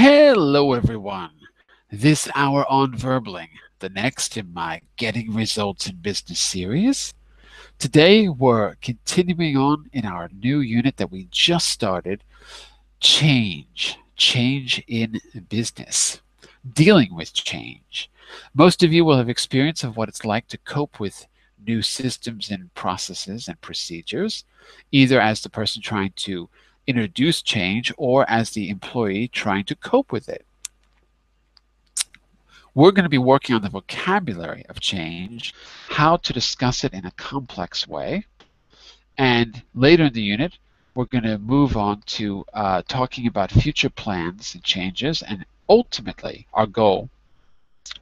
Hello everyone! This hour on Verbling, the next in my Getting Results in Business series. Today we're continuing on in our new unit that we just started, Change in Business, dealing with change. Most of you will have experience of what it's like to cope with new systems and processes and procedures, either as the person trying to introduce change or as the employee trying to cope with it. We're going to be working on the vocabulary of change, how to discuss it in a complex way, and later in the unit, we're going to move on to talking about future plans and changes, and ultimately, our goal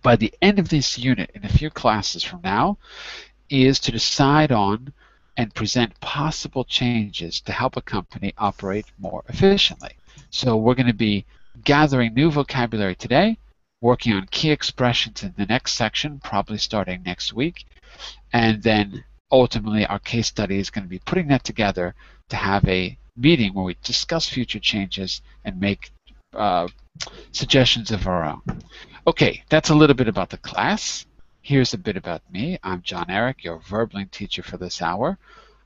by the end of this unit, in a few classes from now, is to decide on and present possible changes to help a company operate more efficiently. So we're going to be gathering new vocabulary today, working on key expressions in the next section, probably starting next week, and then ultimately our case study is going to be putting that together to have a meeting where we discuss future changes and make suggestions of our own. Okay, that's a little bit about the class. Here's a bit about me. I'm John Eric, your Verbling teacher for this hour.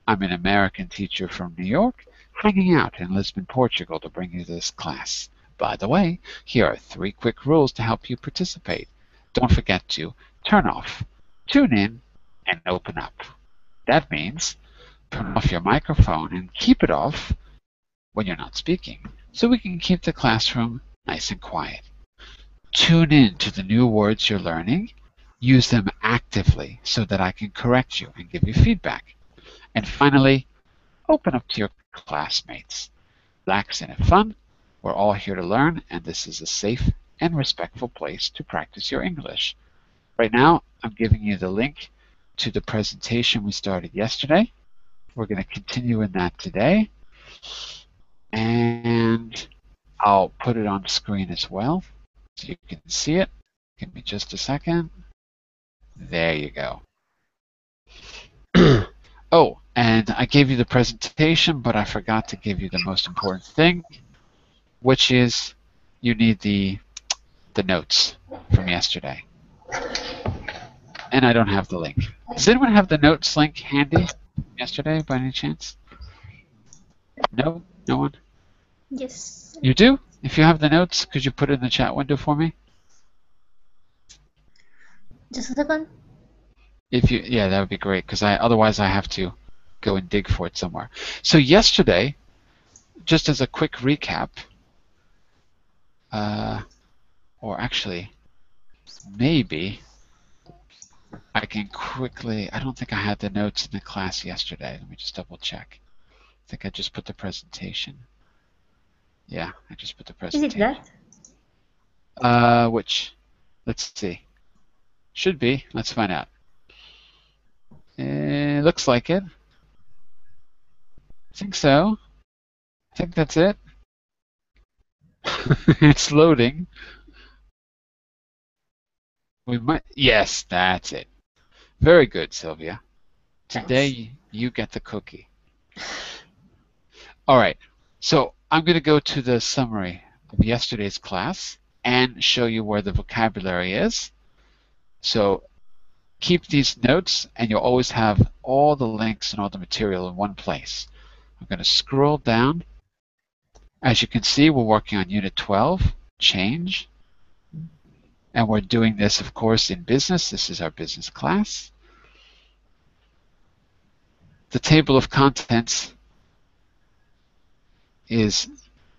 I'm an American teacher from New York, hanging out in Lisbon, Portugal to bring you this class. By the way, here are 3 quick rules to help you participate. Don't forget to turn off, tune in, and open up. That means turn off your microphone and keep it off when you're not speaking, so we can keep the classroom nice and quiet. Tune in to the new words you're learning. Use them actively so that I can correct you and give you feedback. And finally, open up to your classmates. Relax and have fun. We're all here to learn, and this is a safe and respectful place to practice your English. Right now, I'm giving you the link to the presentation we started yesterday. We're going to continue in that today, and I'll put it on screen as well so you can see it. Give me just a second. There you go. Oh, and I gave you the presentation, but I forgot to give you the most important thing, which is you need the notes from yesterday. And I don't have the link. Does anyone have the notes link handy yesterday by any chance? No? No one? Yes. You do? If you have the notes, could you put it in the chat window for me? Just a second. Yeah, that would be great, because otherwise I have to go and dig for it somewhere. So yesterday, just as a quick recap, or actually, maybe I can quickly, I don't think I had the notes in the class yesterday. Let me just double check. I think I just put the presentation. Yeah, I just put the presentation. Is it that? Which? Let's see. Should be. Let's find out. It looks like it. I think so. I think that's it. It's loading. We might. Yes, that's it. Very good, Sylvia. Today you get the cookie. All right. So I'm going to go to the summary of yesterday's class and show you where the vocabulary is. So keep these notes, and you'll always have all the links and all the material in one place. I'm going to scroll down. As you can see, we're working on Unit 12, Change. And we're doing this, of course, in business. This is our business class. The table of contents is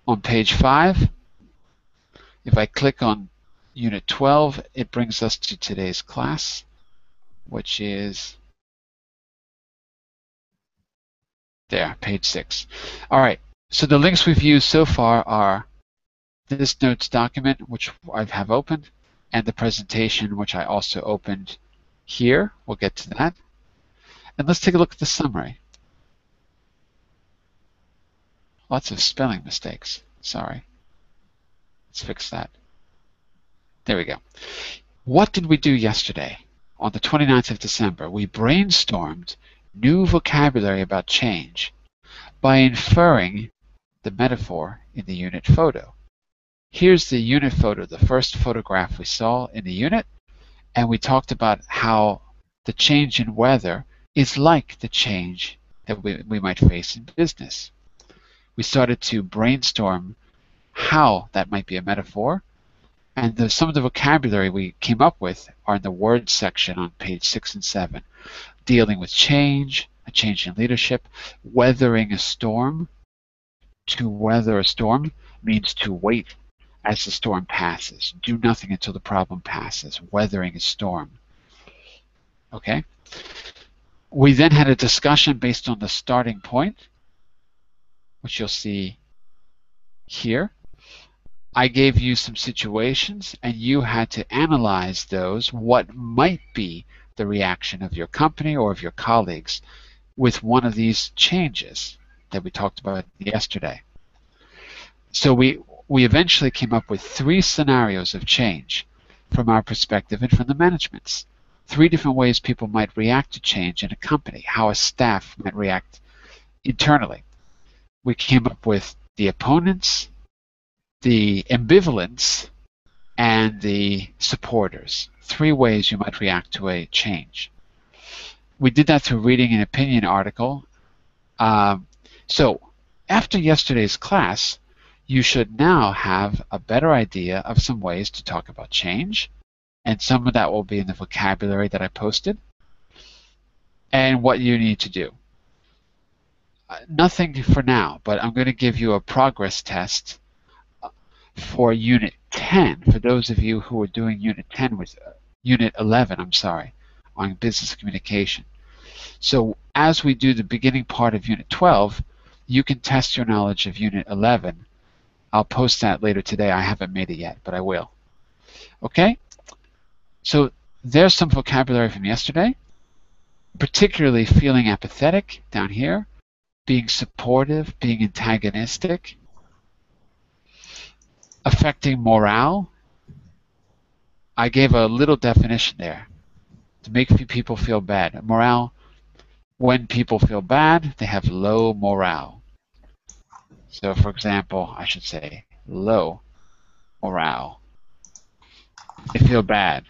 on page 5. If I click on Unit 12, it brings us to today's class, which is there, page 6. All right, so the links we've used so far are this notes document, which I have opened, and the presentation, which I also opened here. We'll get to that. And let's take a look at the summary. Lots of spelling mistakes. Sorry. Let's fix that. There we go. What did we do yesterday? On the 29th of December, we brainstormed new vocabulary about change by inferring the metaphor in the unit photo. Here's the unit photo, the first photograph we saw in the unit, and we talked about how the change in weather is like the change that we might face in business. We started to brainstorm how that might be a metaphor, and some of the vocabulary we came up with are in the words section on page 6 and 7. Dealing with change, a change in leadership, weathering a storm. To weather a storm means to wait as the storm passes. Do nothing until the problem passes. Weathering a storm. Okay? We then had a discussion based on the starting point, which you'll see here. I gave you some situations, and you had to analyze those, what might be the reaction of your company or of your colleagues with one of these changes that we talked about yesterday. So we eventually came up with 3 scenarios of change from our perspective and from the management's. 3 different ways people might react to change in a company, how a staff might react internally. We came up with the opponents, the ambivalents, and the supporters. 3 ways you might react to a change. We did that through reading an opinion article. So after yesterday's class, you should now have a better idea of some ways to talk about change, and some of that will be in the vocabulary that I posted, and what you need to do. Nothing for now, but I'm going to give you a progress test for Unit 10, for those of you who are doing Unit 10 with Unit 11, I'm sorry, on business communication. So as we do the beginning part of Unit 12, you can test your knowledge of Unit 11. I'll post that later today. I haven't made it yet, but I will. Okay? So there's some vocabulary from yesterday, particularly feeling apathetic down here, being supportive, being antagonistic, affecting morale. I gave a little definition there to make people feel bad. Morale, when people feel bad, they have low morale. So for example, I should say low morale. They feel bad.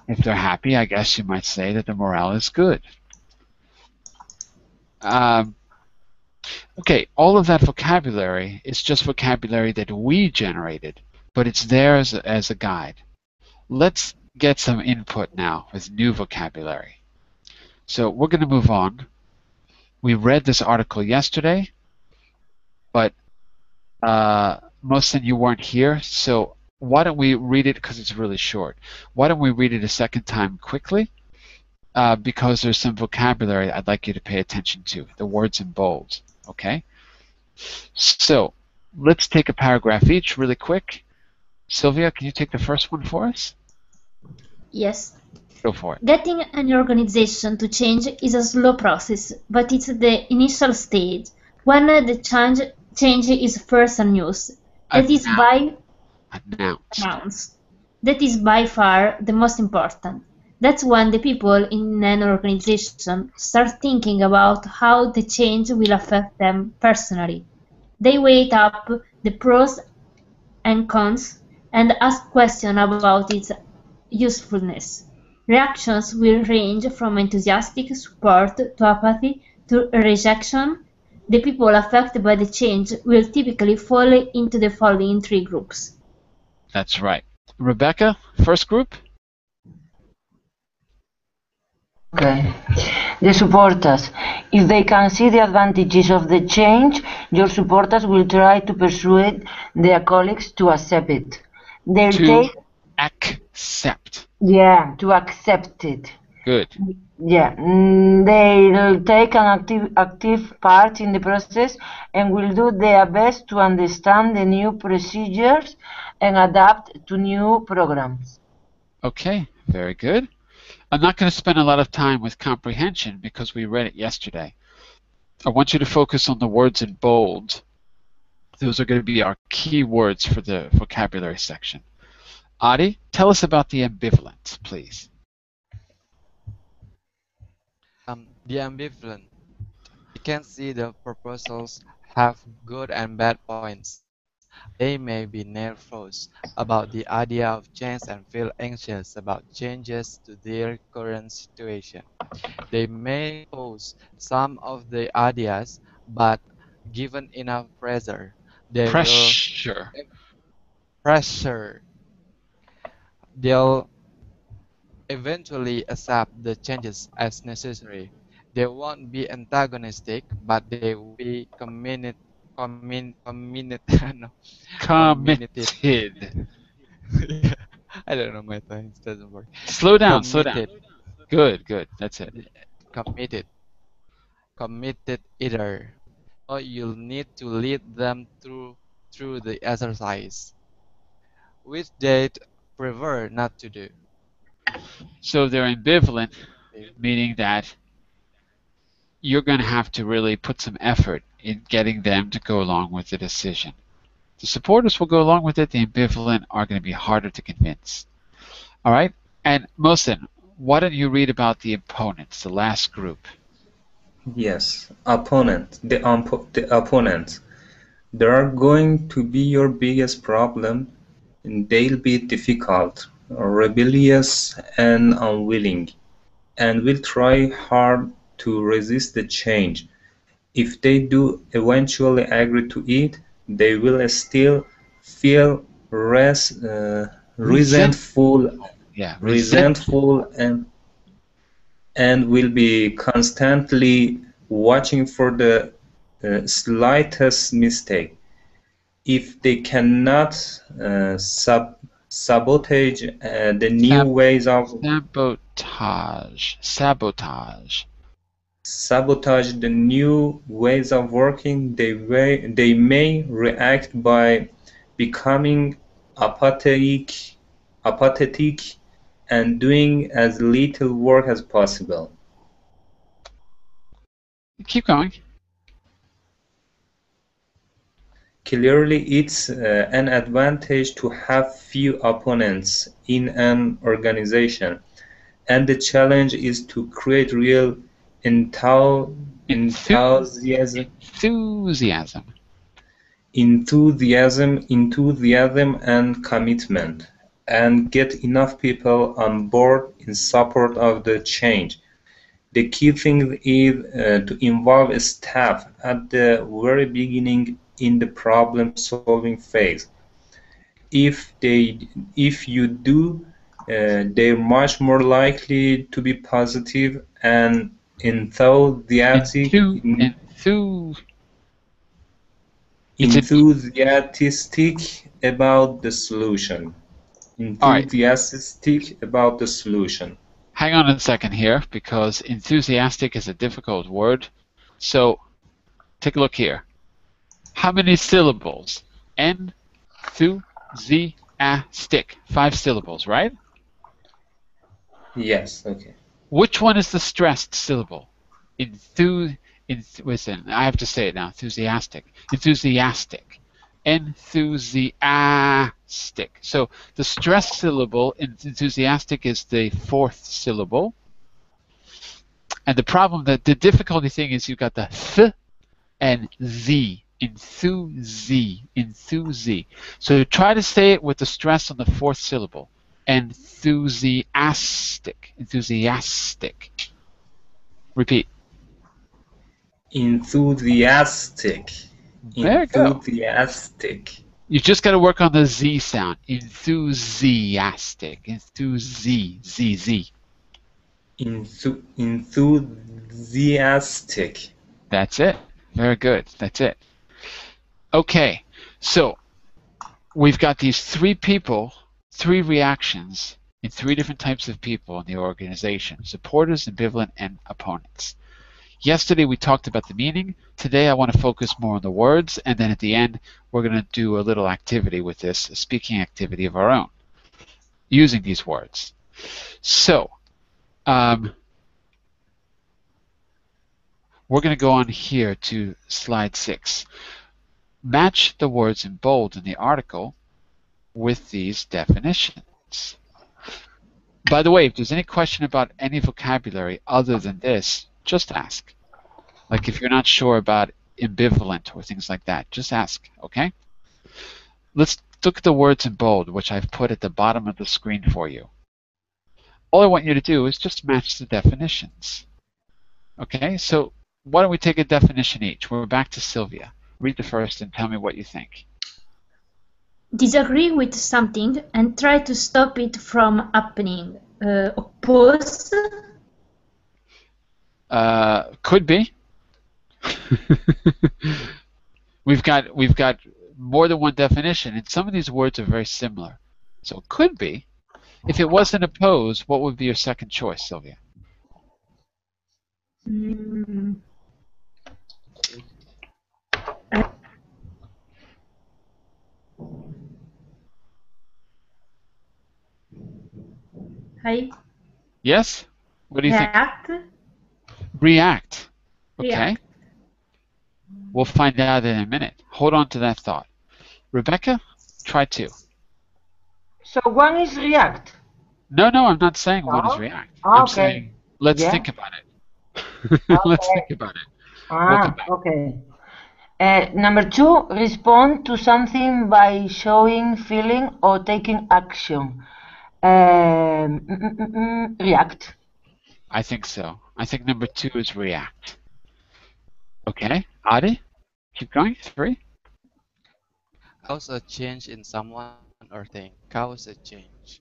If they're happy, I guess you might say that the morale is good. Okay, all of that vocabulary is just vocabulary that we generated, but it's there as a guide. Let's get some input now with new vocabulary. So we're going to move on. We read this article yesterday, but most of you weren't here, so why don't we read it, because it's really short. Why don't we read it a second time quickly? Because there's some vocabulary I'd like you to pay attention to, the words in bold, okay? So let's take a paragraph each really quick. Sylvia, can you take the first one for us? Yes. Go for it. Getting an organization to change is a slow process, but it's the initial stage when the change is first announced. That is announced. That is by far the most important. That's when the people in an organization start thinking about how the change will affect them personally. They weigh up the pros and cons and ask questions about its usefulness. Reactions will range from enthusiastic support to apathy to rejection. The people affected by the change will typically fall into the following 3 groups. That's right. Rebecca, first group? Okay. The supporters. If they can see the advantages of the change, your supporters will try to persuade their colleagues to accept it. Accept. Yeah, to accept it. Good. Yeah, they'll take an active part in the process and will do their best to understand the new procedures and adapt to new programs. Okay, very good. I'm not going to spend a lot of time with comprehension because we read it yesterday. I want you to focus on the words in bold. Those are going to be our key words for the vocabulary section. Adi, tell us about the ambivalent, please. The ambivalent. You can see the proposals have good and bad points. They may be nervous about the idea of change and feel anxious about changes to their current situation. They may oppose some of the ideas, but given enough pressure, they will Pressure. pressure. They'll eventually accept the changes as necessary. They won't be antagonistic, but they will be no, committed. Committed. Yeah, I don't know, my tongue doesn't work. Slow down, slow down. Committed, Good, good. That's it. committed, committed either. So you'll need to lead them through the exercise, which they'd prefer not to do. So they're ambivalent, Okay. meaning that you're going to have to really put some effort in getting them to go along with the decision. The supporters will go along with it. The ambivalent are going to be harder to convince. All right? And Mohsen, why don't you read about the opponents, the last group? Yes, the opponents. They are going to be your biggest problem. They'll be difficult, rebellious, and unwilling, and will try hard to resist the change. If they do eventually agree to it, they will still feel resentful, Yeah, resentful and will be constantly watching for the slightest mistake. If they cannot sabotage the new ways of sabotage the new ways of working, they may react by becoming apathetic and doing as little work as possible. Keep going. Clearly, it's an advantage to have few opponents in an organization, and the challenge is to create real enthusiasm, and commitment, and get enough people on board in support of the change. The key thing is to involve staff at the very beginning in the problem-solving phase. If you do, they're much more likely to be positive and enthusiastic about the solution. Hang on a second here, because enthusiastic is a difficult word. So take a look here. How many syllables? Enthusiastic. 5 syllables, right? Yes, okay. Which one is the stressed syllable? Listen, I have to say it now. Enthusiastic. Enthusiastic. Enthusiastic. So the stressed syllable in enthusiastic is the 4th syllable. And the problem, the difficulty thing is you've got the th and z. Enthusi. So try to say it with the stress on the 4th syllable. Enthusiastic. Repeat. Enthusiastic. There you go. You just got to work on the Z sound. Enthusiastic. Enthusiastic. That's it. Very good. That's it. Okay. So we've got these 3 people, 3 reactions in 3 different types of people in the organization: supporters, ambivalent, and opponents. Yesterday we talked about the meaning. Today I want to focus more on the words, and then at the end we're going to do a little activity with this, a speaking activity of our own, using these words. So, we're going to go on here to slide 6. Match the words in bold in the article with these definitions. By the way, if there's any question about any vocabulary other than this, just ask. Like if you're not sure about ambivalent or things like that, just ask, okay? Let's look at the words in bold, which I've put at the bottom of the screen for you. All I want you to do is just match the definitions. Okay, so why don't we take a definition each? We're back to Sylvia. Read the first and tell me what you think. Disagree with something and try to stop it from happening. Oppose. Could be. we've got more than one definition, and some of these words are very similar. So it could be. If it wasn't oppose, what would be your second choice, Sylvia? Hi. Yes? What do you React. think? React. Okay. React. We'll find out in a minute. Hold on to that thought. Rebecca, try two. So one is react. No, I'm not saying one is No? react. Okay. I'm saying let's Yeah. think about it. Let's think about it. We'll come back. Okay. Number two, respond to something by showing, feeling, or taking action. React. I think so. I think number two is react. Okay, Adi, keep going. Three. Cause a change in someone or thing. Cause a change.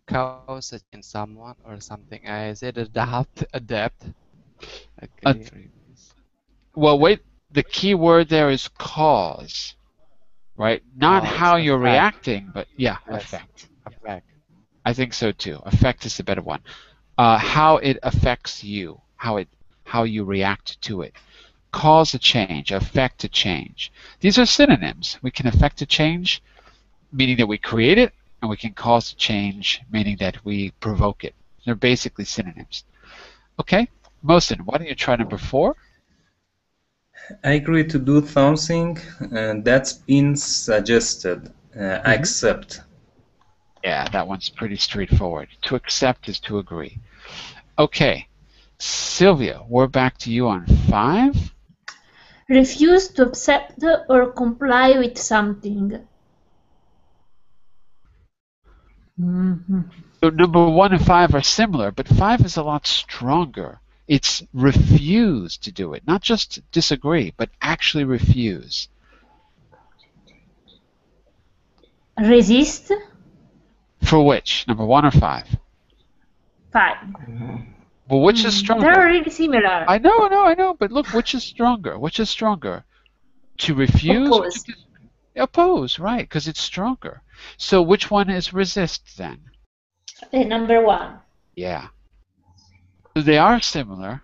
Cause a change in someone or something. I said adapt. Okay. Well, wait. The key word there is cause, right? Not Cause, how you're effect. reacting, but yeah, Yes. effect. Effect. I think so too. Effect is the better one. How it affects you, how you react to it. Cause a change, affect a change. These are synonyms. We can affect a change, meaning that we create it, and we can cause a change, meaning that we provoke it. They're basically synonyms. Okay, Mohsen, why don't you try number four? I agree to do something that's been suggested. Accept. Yeah, that one's pretty straightforward. To accept is to agree. Okay, Sylvia, we're back to you on five. Refuse to accept or comply with something. So number one and five are similar, but five is a lot stronger. It's refuse to do it, not just disagree, but actually refuse. Resist. For which? Number one or five? 5. Well, which is stronger? They're really similar. I know, but look, which is stronger? Which is stronger? To refuse? Or Oppose. to oppose, right, because it's stronger. So which one is resist then? Number 1. Yeah. So they are similar,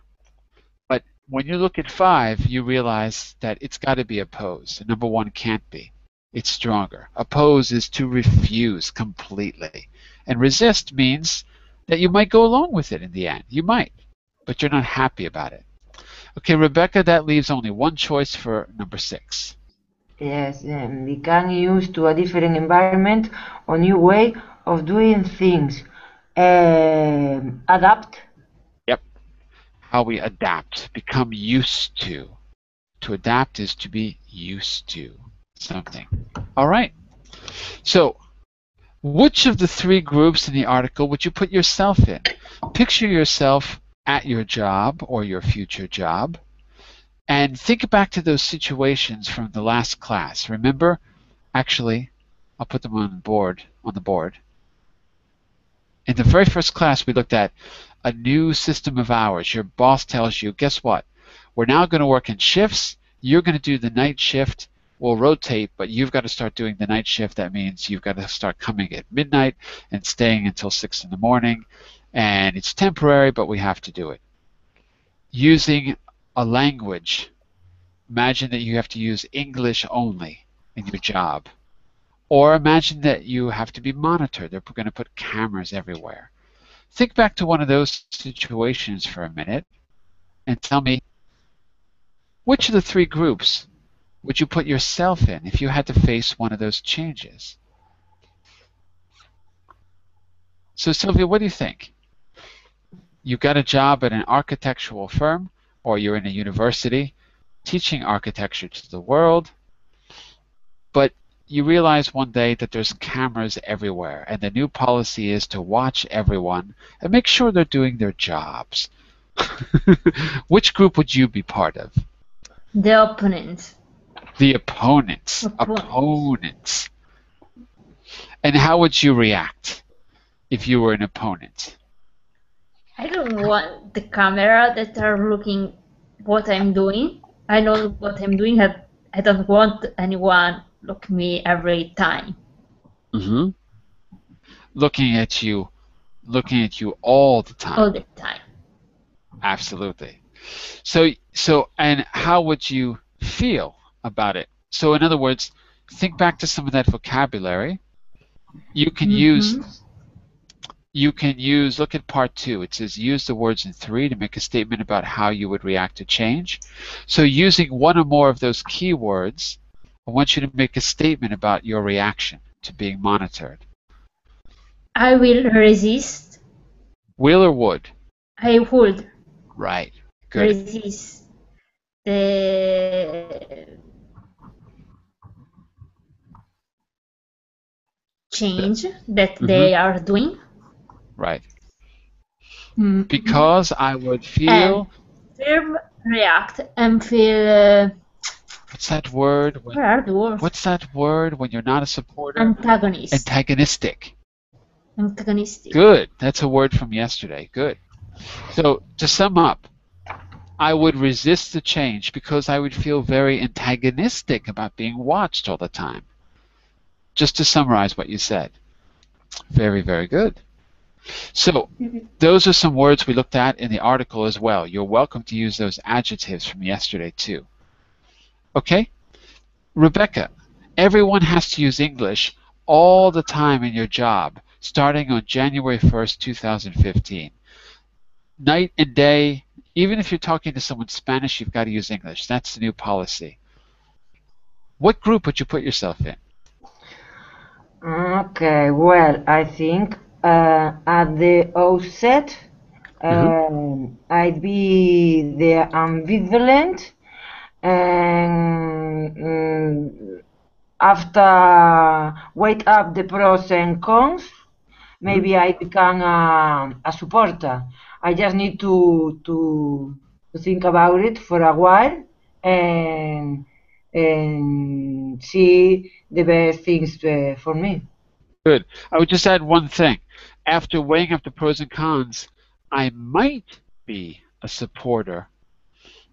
but when you look at five, you realize that it's got to be oppose. And number one can't be. It's stronger. Oppose is to refuse completely. And resist means that you might go along with it in the end. You might, but you're not happy about it. Okay, Rebecca, that leaves only one choice for number 6. Yes, become used to a different environment or new way of doing things. Adapt. Yep. How we adapt, become used to. To adapt is to be used to something. All right. So, which of the 3 groups in the article would you put yourself in? Picture yourself at your job or your future job, and think back to those situations from the last class. Remember, actually, I'll put them on the board. In the very first class, we looked at a new system of hours. Your boss tells you, guess what? We're now going to work in shifts. You're going to do the night shift. We'll rotate, but you've got to start doing the night shift. That means you've got to start coming at midnight and staying until 6 in the morning. And it's temporary, but we have to do it. Using a language. Imagine that you have to use English only in your job. Or imagine that you have to be monitored. They're going to put cameras everywhere. Think back to one of those situations for a minute and tell me, which of the 3 groups would you put yourself in if you had to face one of those changes? So Sylvia, what do you think? You've got a job at an architectural firm, or you're in a university teaching architecture to the world, but you realize one day that there's cameras everywhere, and the new policy is to watch everyone and make sure they're doing their jobs. Which group would you be part of? The opponent. The opponents. Opponents. And how would you react if you were an opponent? I don't want the camera that are looking what I'm doing. I know what I'm doing. I don't want anyone look me every time. Mm-hmm. Looking at you all the time. All the time. Absolutely. So, and how would you feel about it? So, in other words, think back to some of that vocabulary. You can use. Look at part 2. It says use the words in 3 to make a statement about how you would react to change. So, using one or more of those keywords, I want you to make a statement about your reaction to being monitored. I will resist. Will or would? I would. Right. Good. Resist the change that they are doing. Right. Because I would feel. And react and feel. What's that word? Where are the words? What's that word when you're not a supporter? Antagonist. Antagonistic. Antagonistic. Good. That's a word from yesterday. Good. So to sum up, I would resist the change because I would feel very antagonistic about being watched all the time. Just to summarize what you said. Very, very good. So those are some words we looked at in the article as well. You're welcome to use those adjectives from yesterday too. Okay? Rebecca, everyone has to use English all the time in your job, starting on January 1st, 2015. Night and day, even if you're talking to someone Spanish, you've got to use English. That's the new policy. What group would you put yourself in? Okay, well, I think at the outset, I'd be the ambivalent, and after weigh up the pros and cons, maybe I become a supporter. I just need to think about it for a while and see the best things for me. Good. I would just add one thing. After weighing up the pros and cons, I might be a supporter,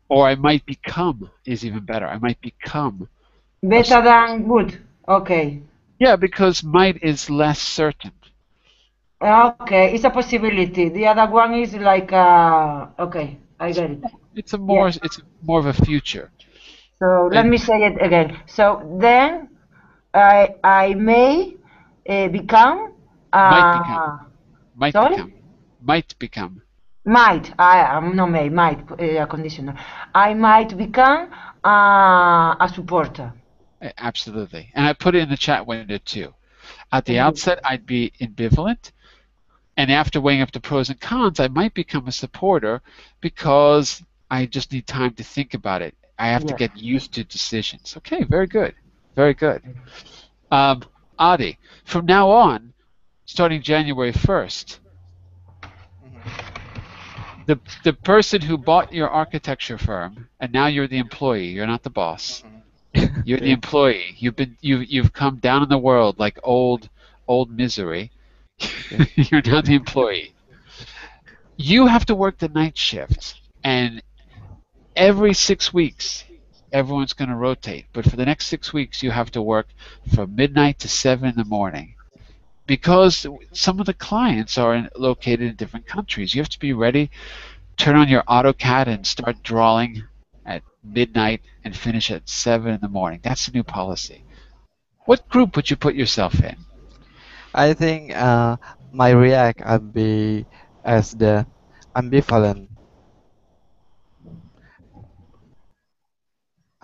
or I might become is even better. I might become better than good. Okay. Yeah, because might is less certain. Okay, it's a possibility. The other one is like okay, I get it. It's more of a future. So let me say it again. So then I may become. Might become. Might. I am no may. Might a conditional. I might become a supporter. Absolutely, and I put it in the chat window too. At the outset, I'd be ambivalent, and after weighing up the pros and cons, I might become a supporter because I just need time to think about it. I have to get used to decisions. Okay, very good, very good. Adi, from now on, starting January 1st, the person who bought your architecture firm, and now you're the employee. You're not the boss. You're the employee. You've come down in the world like old misery. You're now the employee. You have to work the night shift, and every 6 weeks, everyone's going to rotate. But for the next 6 weeks, you have to work from midnight to 7 in the morning. Because some of the clients are located in different countries. You have to be ready, turn on your AutoCAD and start drawing at midnight and finish at 7 in the morning. That's the new policy. What group would you put yourself in? I think my react would be as the ambivalent.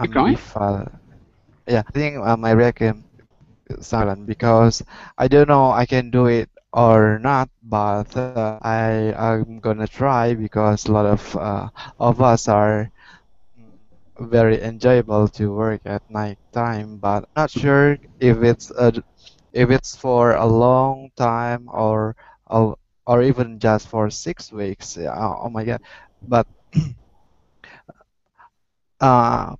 Keep going? Yeah, I think my reaction silent because I don't know I can do it or not, but I am gonna try because a lot of us are very enjoyable to work at night time, but not sure if it's for a long time or even just for 6 weeks. Yeah, oh my God! But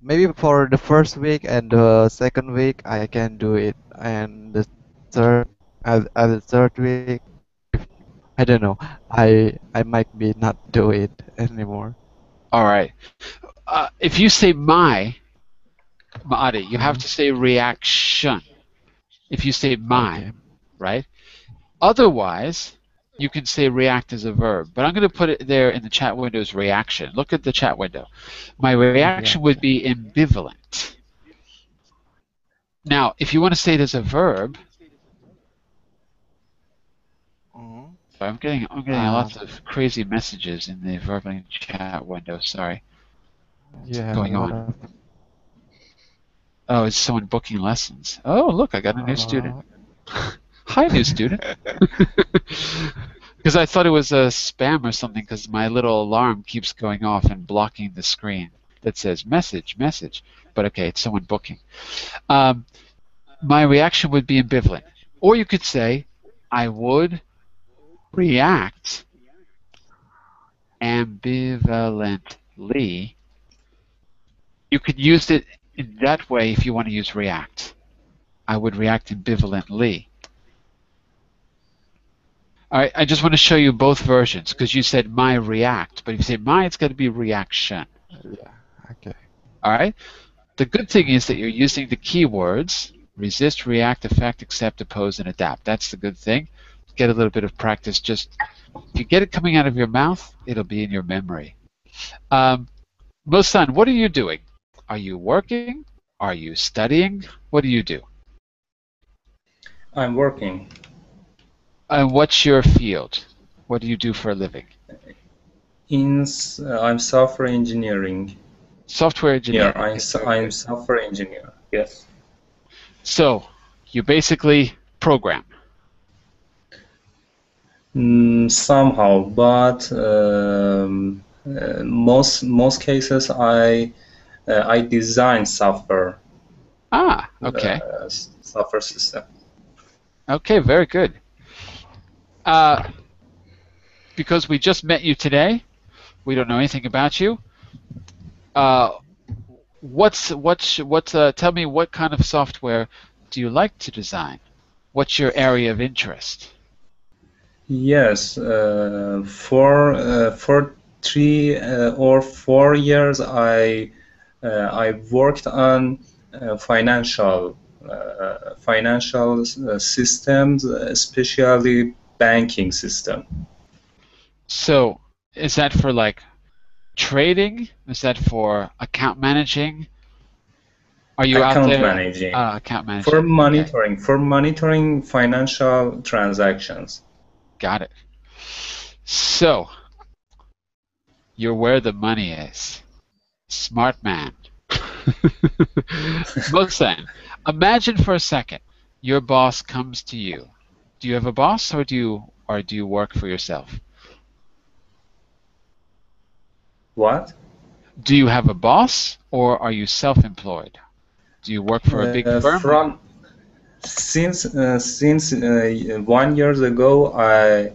maybe for the first week and the second week I can do it, and the third at the third week, I don't know. I might be not do it anymore. All right. If you say Maadi, you have Mhm. to say reaction. If you say my, Okay. right? Otherwise, you can say react as a verb. But I'm going to put it there in the chat window as reaction. Look at the chat window. My reaction would Reaction. be ambivalent. Now, if you want to say it as a verb, Mhm. I'm getting a lot of crazy messages in the verbing chat window. Sorry. You What's have a going lot on? of Oh, it's someone booking lessons. Oh, look, I got a a new student. lot. Hi, new student. Because I thought it was a spam or something because my little alarm keeps going off and blocking the screen that says message, message. But okay, it's someone booking. Um, my reaction would be ambivalent. Or you could say, I would react ambivalently. You could use it in that way if you want to use react. I would react ambivalently. All right, I just want to show you both versions because you said my react, but if you say my, it's got to be reaction. Yeah. Okay. All right. The good thing is that you're using the keywords resist, react, affect, accept, oppose, and adapt. That's the good thing. Get a little bit of practice. Just if you get it coming out of your mouth, it'll be in your memory. Mosan, what are you doing? Are you working? Are you studying? What do you do? I'm working. And what's your field? What do you do for a living? I'm software engineering. Software Yeah, engineering. Okay, very I'm good. software engineer. Yes. So you basically program. Somehow, but most cases I design software Okay. software system. Okay, very good. Uh, because we just met you today, we don't know anything about you. Uh, tell me what kind of software do you like to design? What's your area of interest? Yes, for 3 or 4 years I worked on financial systems, especially banking system. So is that for like trading? Is that for account managing? Are you out Account there? managing Account managing. Okay, for monitoring financial transactions. got it. So you're where the money is. Smart man. Mohsen, imagine for a second your boss comes to you. Do you have a boss or do you work for yourself? What? Do you have a boss or are you self-employed? Do you work for a big firm? From since 1 year ago, I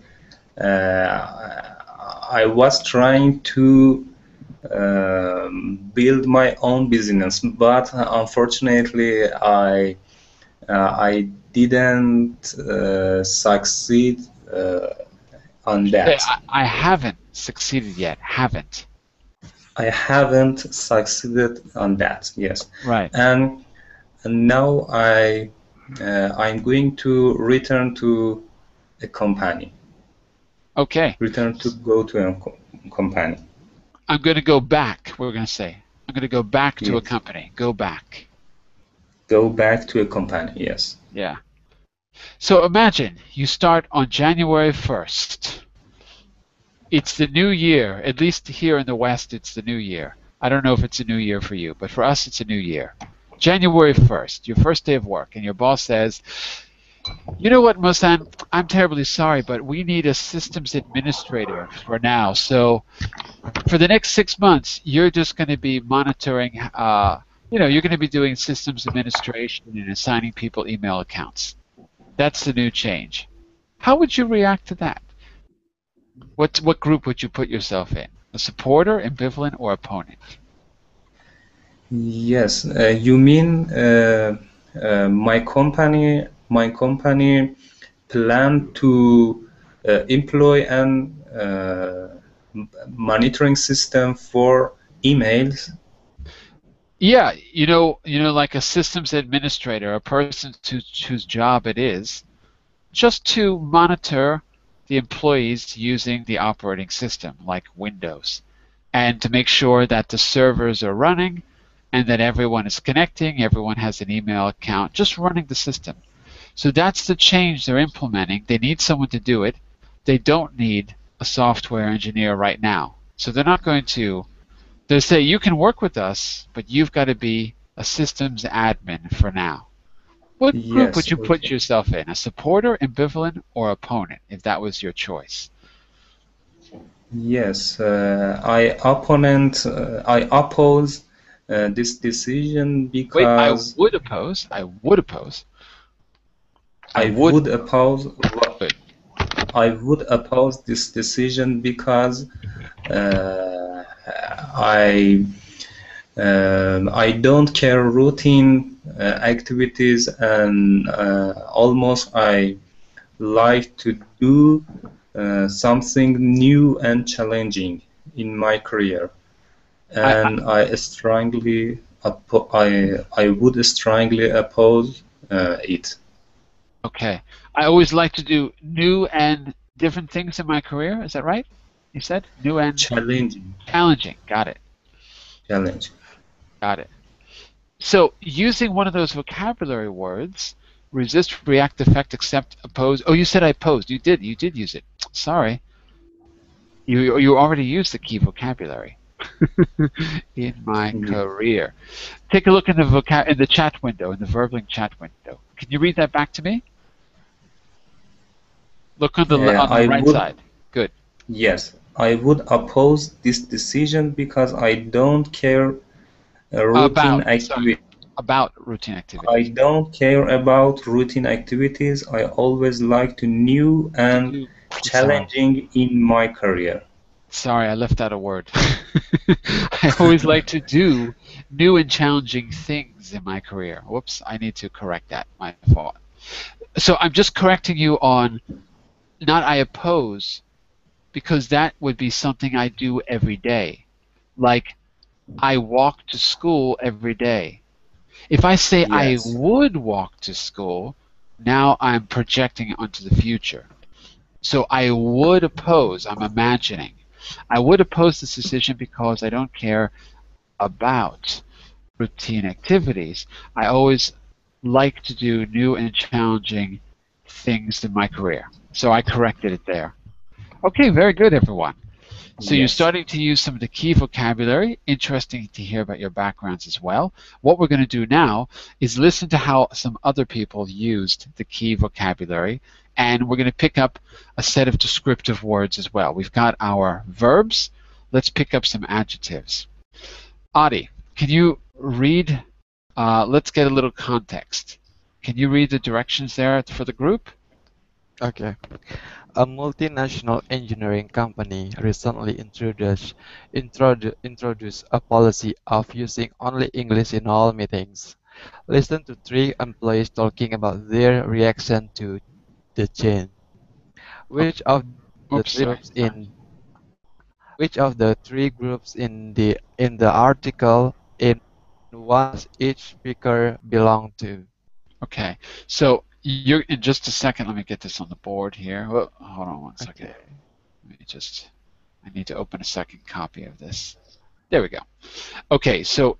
was trying to build my own business, but unfortunately, I didn't succeed on Say, that. I haven't succeeded yet. Haven't. I haven't succeeded on that. Yes, Right. and now I'm going to return to a company. Okay. Return to go to a company. I'm going to go back, we're going to say. I'm going to go back to a Yes. company. Go back. Go back to a company. Yes. Yeah. So imagine you start on January 1st. It's the new year. At least here in the West, it's the new year. I don't know if it's a new year for you, but for us, it's a new year. January 1st, your first day of work, and your boss says, You know what, Mosan? I'm terribly sorry, but we need a systems administrator for now. So for the next 6 months, you're just going to be monitoring. You're going to be doing systems administration and assigning people email accounts. That's the new change. How would you react to that? What group would you put yourself in? A supporter, ambivalent, or opponent? Yes, you mean my company plan to employ an monitoring system for emails. Yeah, like a systems administrator, a person whose job it is just to monitor the employees using the operating system, like Windows, and to make sure that the servers are running and that everyone is connecting, everyone has an email account, just running the system. So that's the change they're implementing. They need someone to do it. They don't need a software engineer right now. So they'll say, you can work with us, but you've got to be a systems admin for now. What group would Yes, you put okay. yourself in? A supporter, ambivalent, or opponent, if that was your choice? Yes, I oppose this decision Wait, I because would oppose. I would oppose. I I would. would oppose Good. I would oppose this decision because I I don't care routine activities, and almost I like to do something new and challenging in my career, I and I would strongly oppose it. okay. I always like to do new and different things in my career. Is that right? You said new and Challenging, challenging. Got it. challenge. Got it. So using one of those vocabulary words, resist, react, defect, accept, oppose. Oh, you said I opposed. You did. You did use it. Sorry. You already used the key vocabulary in my Yeah, career. Take a look in the chat window, in the verbling chat window. Can you read that back to me? Look on the I right would. side. Good. Yes, I would oppose this decision because I don't care routine Sorry, activity. about routine I activities. don't care about routine activities. I always like to new To and do. Sorry. challenging in my career. Sorry, I left out a word. I always like to do new and challenging things in my career. Whoops, I need to correct that. My fault. So I'm just correcting you on not I oppose, because that would be something I do every day. Like, I walk to school every day. If I say I Yes, would walk to school, now I'm projecting onto the future. So I would oppose, I'm imagining. I would oppose this decision because I don't care about routine activities. I always like to do new and challenging things in my career. So I corrected it there. Okay, very good, everyone. So you're yes. starting to use some of the key vocabulary. Interesting to hear about your backgrounds as well. What we're going to do now is listen to how some other people used the key vocabulary, and we're going to pick up a set of descriptive words as well. We've got our verbs. Let's pick up some adjectives. Adi, can you read? Let's get a little context. Can you read the directions there for the group? Okay. A multinational engineering company recently introduced a policy of using only English in all meetings. Listen to three employees talking about their reaction to the change. Oh, Which of the three oops, sorry. groups in which of the three groups in the article in one does each speaker belong to? Okay, so you're in just a second. Let me get this on the board here. Whoa, hold on one second. Okay. I need to open a second copy of this. There we go. Okay, so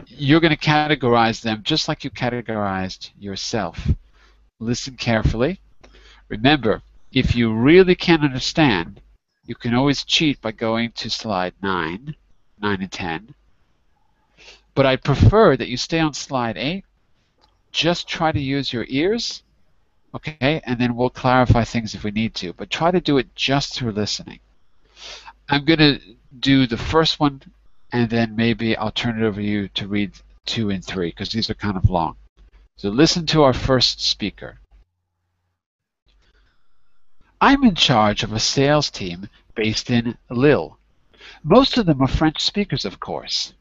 you're going to categorize them just like you categorized yourself. Listen carefully. Remember, if you really can't understand, you can always cheat by going to slide 9 and 10. But I prefer that you stay on slide 8. Just try to use your ears okay? And then we'll clarify things if we need to, but try to do it just through listening. I'm going to do the first one, and then maybe I'll turn it over to you to read 2 and 3, because these are kind of long. So listen to our first speaker. I'm in charge of a sales team based in Lille. Most of them are French speakers, of course.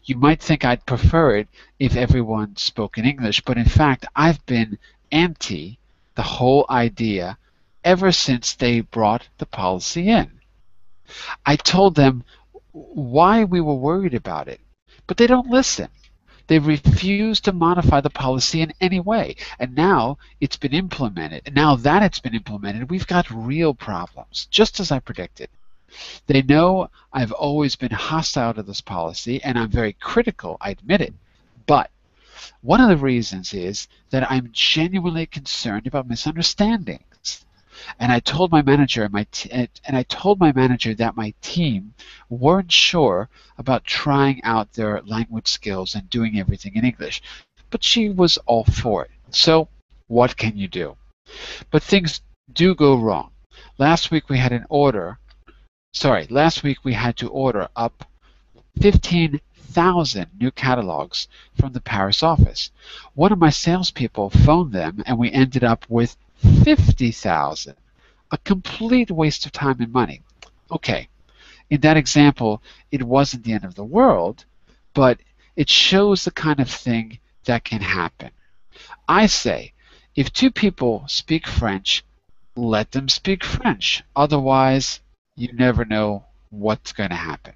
You might think I'd prefer it if everyone spoke in English, but in fact, I've been anti the whole idea ever since they brought the policy in. I told them why we were worried about it, but they don't listen. They refuse to modify the policy in any way, and now it's been implemented. And now that it's been implemented, we've got real problems, just as I predicted. They know I've always been hostile to this policy, and I'm very critical, I admit it. But one of the reasons is that I'm genuinely concerned about misunderstandings. And I told my manager that my team weren't sure about trying out their language skills and doing everything in English, but she was all for it. So what can you do? But things do go wrong. Last week we had to order up 15,000 new catalogs from the Paris office. One of my salespeople phoned them, and we ended up with 50,000. A complete waste of time and money. Okay, in that example, it wasn't the end of the world, but it shows the kind of thing that can happen. I say, if two people speak French, let them speak French. Otherwise, you never know what's going to happen.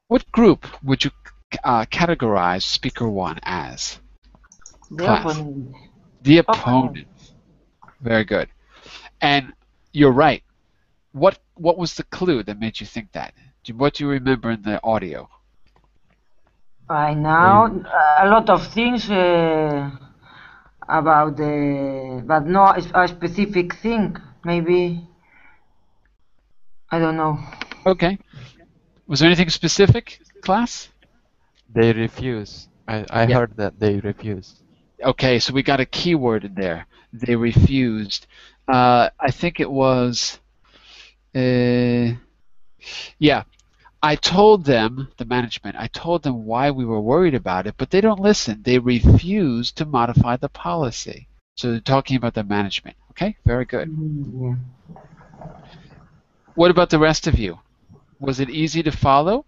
What group would you categorize speaker 1 as? The Class. opponent. The opponent. Very good. And you're right. What was the clue that made you think that? What do you remember in the audio? I know a lot of things about but not a specific thing. Maybe I don't know. Okay. Was there anything specific, class? They refuse. I Yeah. heard that they refuse. Okay, so we got a keyword in there. They refused. I think it was, yeah. I told them, the management, I told them why we were worried about it, but they don't listen. They refuse to modify the policy. So they're talking about the management. Okay, very good. Yeah. What about the rest of you? Was it easy to follow,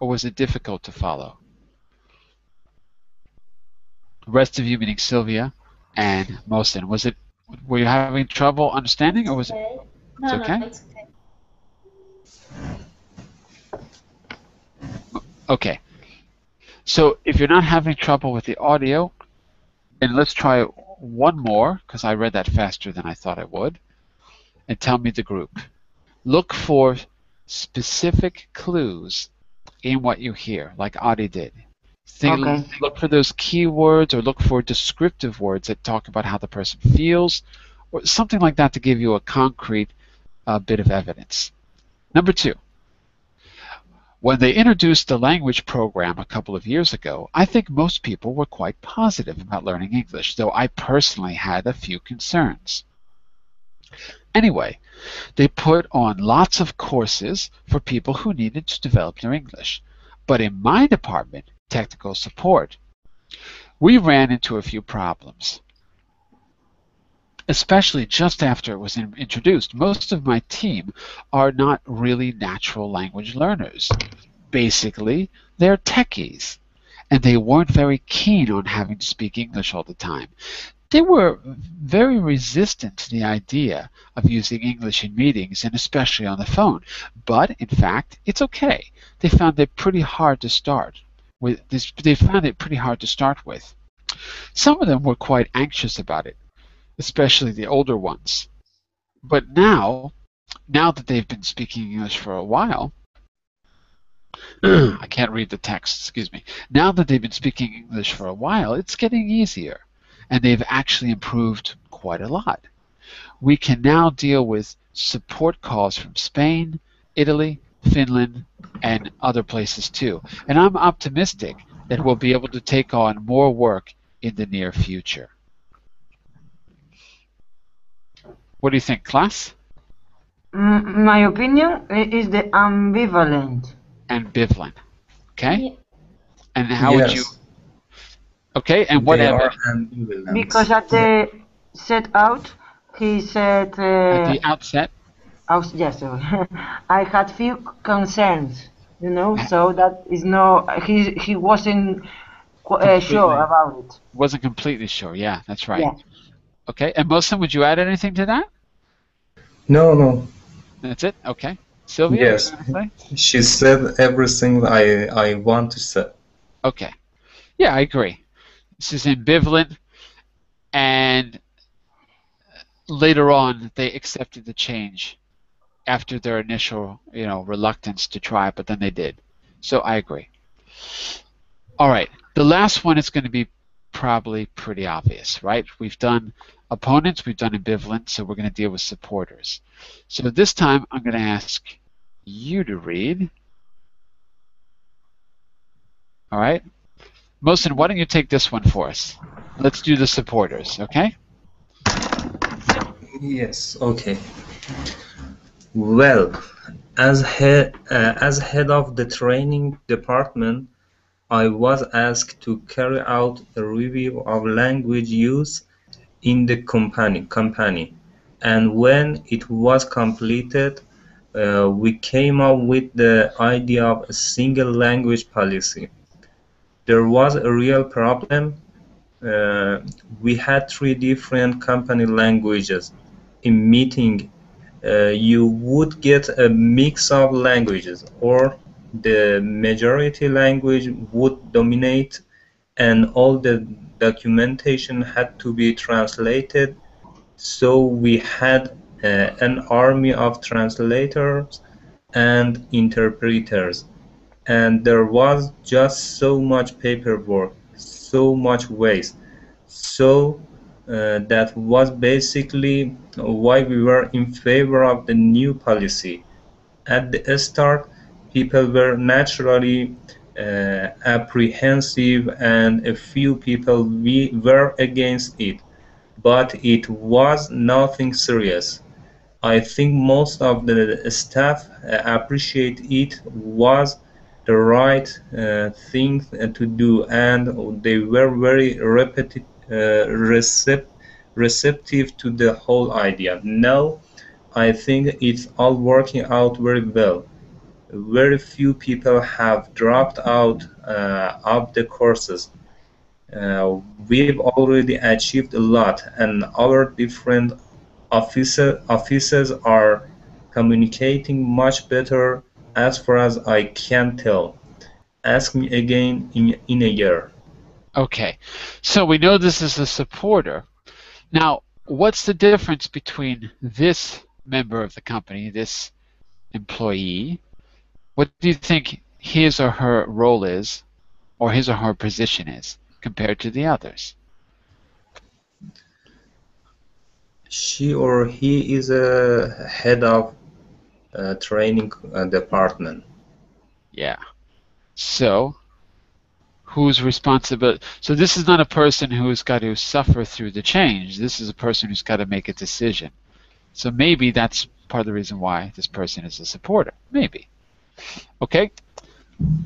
or was it difficult to follow? The rest of you, meaning Sylvia and Mohsen, were you having trouble understanding, or was it? No, It's okay? no, it's okay. Okay. So if you're not having trouble with the audio, then let's try one more, because I read that faster than I thought I would, and tell me the group. Look for specific clues in what you hear, like Adi did. Okay. Look for those keywords, or look for descriptive words that talk about how the person feels, or something like that to give you a concrete bit of evidence. Number 2. When they introduced the language program a couple of years ago, I think most people were quite positive about learning English, though I personally had a few concerns. Anyway, they put on lots of courses for people who needed to develop their English. But in my department, technical support, we ran into a few problems. Especially just after it was introduced, most of my team are not really natural language learners. Basically, they're techies, and they weren't very keen on having to speak English all the time. They were very resistant to the idea of using English in meetings, and especially on the phone. But in fact, it's okay. They found it pretty hard to start with. Some of them were quite anxious about it, especially the older ones. But now that they've been speaking English for a while, I can't read the text, excuse me. Now that they've been speaking English for a while, it's getting easier, and they've actually improved quite a lot. We can now deal with support calls from Spain, Italy, Finland, and other places too. And I'm optimistic that we'll be able to take on more work in the near future. What do you think, class? My opinion is the ambivalent. Ambivalent. Okay. Yeah. And how would you? Yes, Okay. And what they Evan? are ambivalent. Because at Yeah. the set out, he said, At the outset. yes, sorry. I had few concerns, so that is no, he wasn't sure Completely. about it. Wasn't completely sure. Yeah, that's right. Yeah. Okay. And Mohsen, would you add anything to that? No, no. That's it. Okay. Sylvia, what are you Yes, going to say? she said everything I want to say. Okay. Yeah, I agree. This is ambivalent, and later on they accepted the change after their initial, reluctance to try, but then they did. So I agree. All right. The last one is going to be probably pretty obvious, right? We've done opponents, we've done ambivalent, so we're going to deal with supporters. So this time I'm going to ask you to read. All right. Mohsen, why don't you take this one for us? Let's do the supporters, okay? Yes, okay. Well, as head of the training department, I was asked to carry out a review of language use in the company, and when it was completed, we came up with the idea of a single language policy. There was a real problem. Uh, we had three different company languages. In meeting, you would get a mix of languages, or the majority language would dominate, and all the documentation had to be translated. So we had an army of translators and interpreters, and there was just so much paperwork, so much waste. So that was basically why we were in favor of the new policy. At the start, people were naturally apprehensive, and a few people were against it, but it was nothing serious. I think most of the staff appreciate it was the right thing to do, and they were very receptive to the whole idea. Now, I think it's all working out very well. Very few people have dropped out of the courses. We've already achieved a lot, and our different offices are communicating much better as far as I can tell. Ask me again in a year. Okay. So we know this is a supporter. Now, what's the difference between this member of the company, this employee? What do you think his or her role is, or his or her position is, compared to the others? She or he is a head of training department. Yeah. So, who's responsible? So this is not a person who's got to suffer through the change. This is a person who's got to make a decision. So maybe that's part of the reason why this person is a supporter. Maybe. Okay.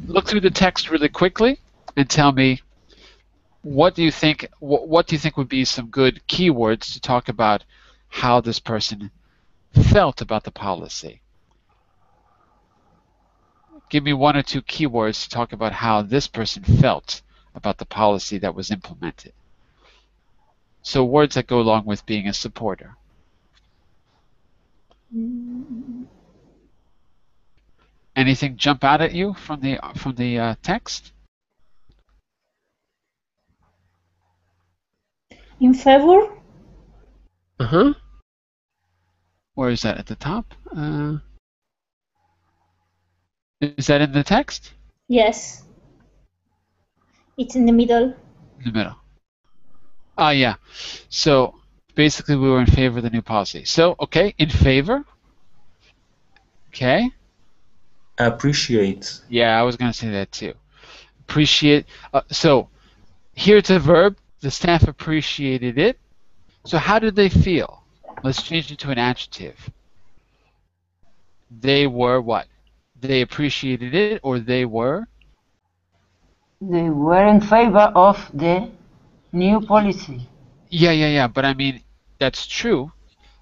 Look through the text really quickly and tell me what do you think would be some good keywords to talk about how this person felt about the policy. Give me one or two keywords to talk about how this person felt about the policy that was implemented. So words that go along with being a supporter. Anything jump out at you from the text? In favor? Uh-huh. Where is that at the top? Is that in the text? Yes. It's in the middle. In the middle. Ah, yeah. So basically we were in favor of the new policy. So, okay, in favor. Okay. Appreciate. Yeah, I was going to say that too. Appreciate. So here it's a verb. The staff appreciated it. So how did they feel? Let's change it to an adjective. They were what? They appreciated it, or they were? They were in favor of the new policy. Yeah. But I mean, that's true.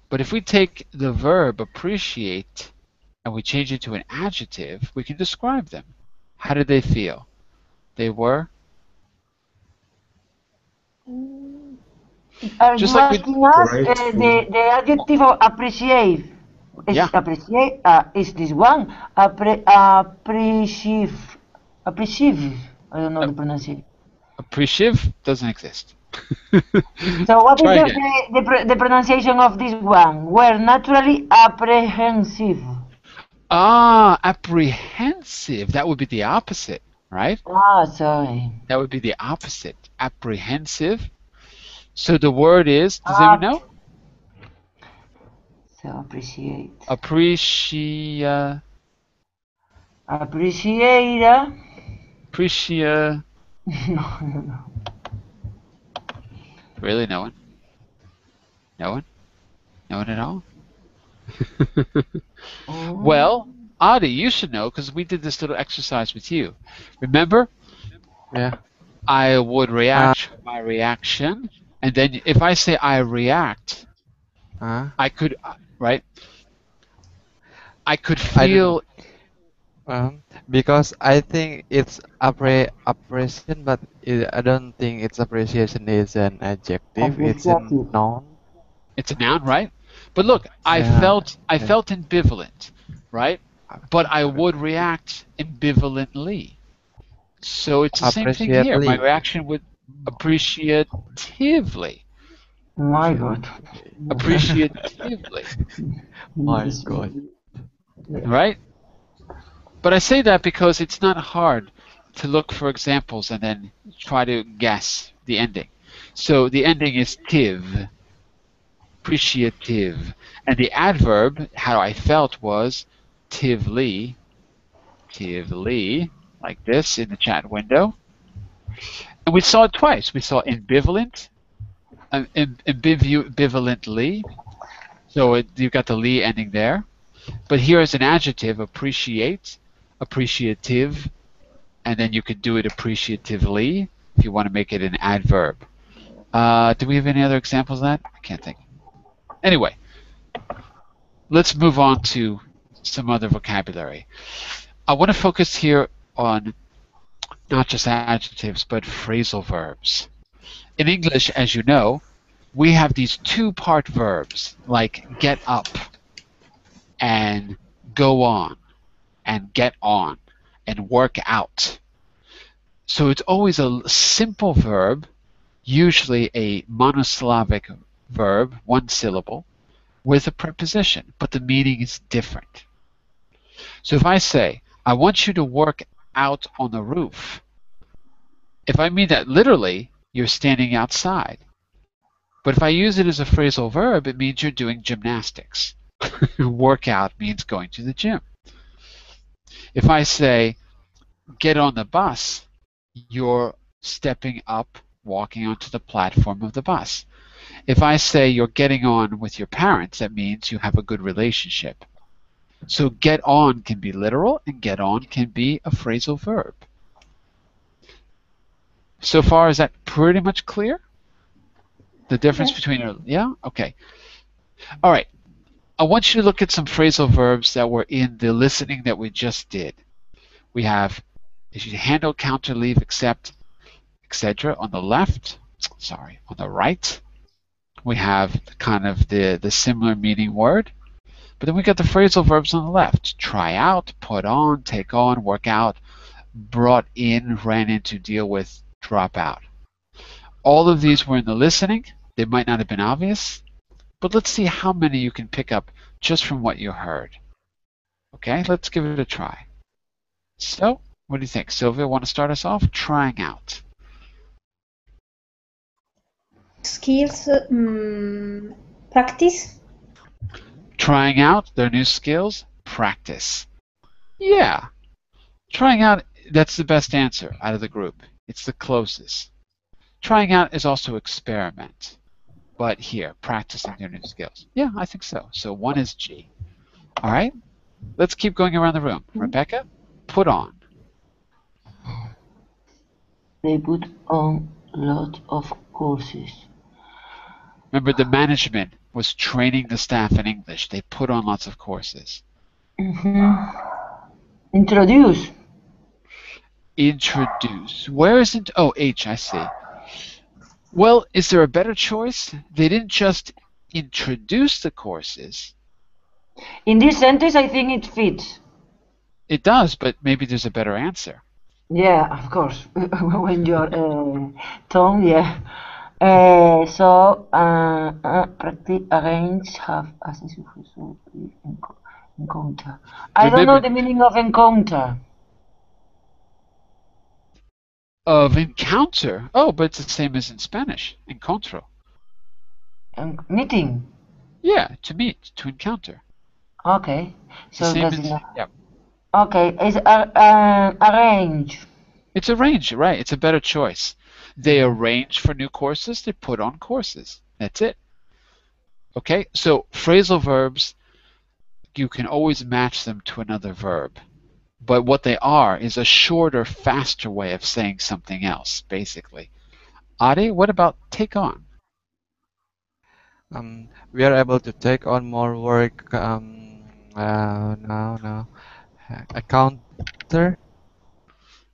But if we take the verb appreciate and we change it to an adjective, we can describe them. How did they feel? They were? Are Just you like we, asking us Grateful. the adjective of appreciate? yeah, Is appreciate is this one? Appreciative. I don't know the pronunciation. appreciative doesn't exist. So what is Try again. the pronunciation of this one? Were naturally apprehensive. Apprehensive. That would be the opposite, right? Ah, sorry. That would be the opposite. Apprehensive. So the word is, does anyone Ah, know? so appreciate. Appreciate. Appreciate. Appreciate. No. Really, no one? No one? No one at all? Well, Adi, you should know because we did this little exercise with you. Remember, Yeah. I would Uh, react my reaction, and then if I say I react, uh, I could, right? I could I don't know. feel. Because I think it's appreciation, but I don't think it's appreciation is an adjective. It's a Appreciative. noun. It's a noun, right? But look, I Yeah. felt Yeah. ambivalent, right? But I would Appreciate- react ambivalently. So it's the same thing here. My Appreciately. reaction would appreciatively. My God. Appreciatively, My God. right? But I say that because it's not hard to look for examples and then try to guess the ending. So the ending is tiv, appreciative. And the adverb, how I felt, was tively, like this in the chat window. And we saw it twice. We saw ambivalent, ambivalently. So you've got the li ending there. But here is an adjective, appreciate, appreciative, and then you could do it appreciatively if you want to make it an adverb. Do we have any other examples of that? I can't think. Anyway, let's move on to some other vocabulary. I want to focus here on not just adjectives, but phrasal verbs. In English, as you know, we have these two-part verbs like get up and go on and get on and work out. So it's always a simple verb, usually a monosyllabic verb, one syllable, with a preposition, but the meaning is different. So if I say, I want you to work out on the roof, if I mean that literally, you're standing outside. But if I use it as a phrasal verb, it means you're doing gymnastics. Workout means going to the gym. If I say, get on the bus, you're stepping up, walking onto the platform of the bus. If I say you're getting on with your parents, that means you have a good relationship. So get on can be literal and get on can be a phrasal verb. So far, is that pretty much clear? The difference between, yeah? Okay. All right. I want you to look at some phrasal verbs that were in the listening that we just did. We have, is you handle, counter, leave, accept, etc. on the left. Sorry, on the right. We have kind of the similar meaning word. But then we got the phrasal verbs on the left. Try out, put on, take on, work out, brought in, ran into, deal with, drop out. All of these were in the listening. They might not have been obvious, but let's see how many you can pick up just from what you heard. Okay, let's give it a try. So, what do you think? Sylvia, want to start us off? Trying out. Skills, practice. Trying out their new skills, practice. Yeah, trying out, that's the best answer out of the group. It's the closest. Trying out is also experiment. but here, practicing their new skills. Yeah, I think so. So 1 is G. All right, let's keep going around the room. Rebecca, put on. They put on lot of courses. Remember, the management was training the staff in English. They put on lots of courses. Introduce. Introduce. Where is it? Oh, H, I see. Well, is there a better choice? They didn't just introduce the courses. In this sentence, I think it fits. It does, but maybe there's a better answer. Yeah, of course. When your tongue, yeah. So, practice, arrange, have, as a successful encounter. I don't know Remember, the meaning of encounter. of encounter. Oh, but it's the same as in Spanish. Encontro. Meeting. Yeah, to meet, to encounter. Okay, The so same that's as, enough. yeah. Okay, it's arrange. It's arrange, right? It's a better choice. They arrange for new courses. They put on courses. That's it. Okay, so phrasal verbs, you can always match them to another verb. But what they are is a shorter, faster way of saying something else, basically. Ade, what about take on? We are able to take on more work. No. Encounter,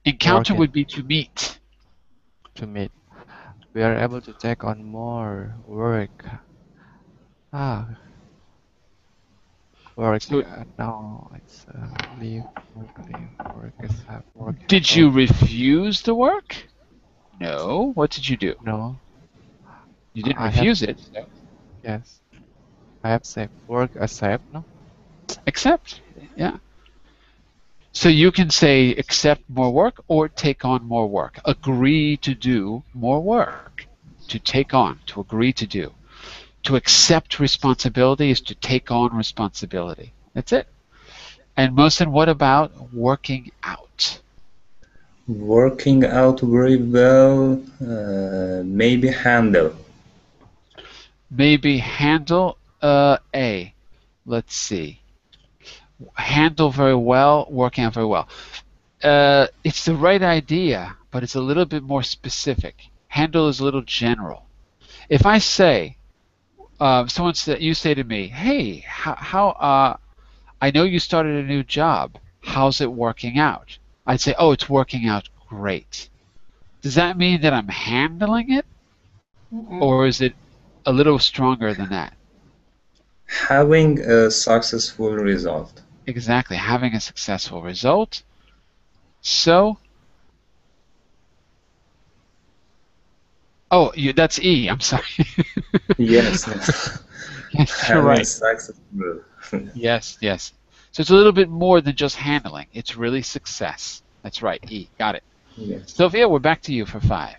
Encounter working would be to meet. to meet. We are able to take on more work. Ah, work. So, No, it's leave, work is have work. did you refuse the work? No. What did you do? No, You didn't I have, refuse it. So yes, I have said work accept, no? accept. Yeah. So you can say accept more work or take on more work. Agree to do more work. To take on, to agree to do. To accept responsibility is to take on responsibility. That's it. And Mohsen, what about working out? Working out very well, maybe handle. Maybe handle A. Let's see. Handle very well, working out very well. It's the right idea, but it's a little bit more specific. Handle is a little general. If I say, you say to me, "Hey, I know you started a new job. How's it working out?" I'd say, "Oh, it's working out great." Does that mean that I'm handling it, or is it a little stronger than that? Having a successful result. Exactly, having a successful result. So, that's E. I'm sorry. Yes. Yes, you're Having right. successful. Yes. So it's a little bit more than just handling. It's really success. That's right, E. Got it. Yes. Sophia, we're back to you for 5.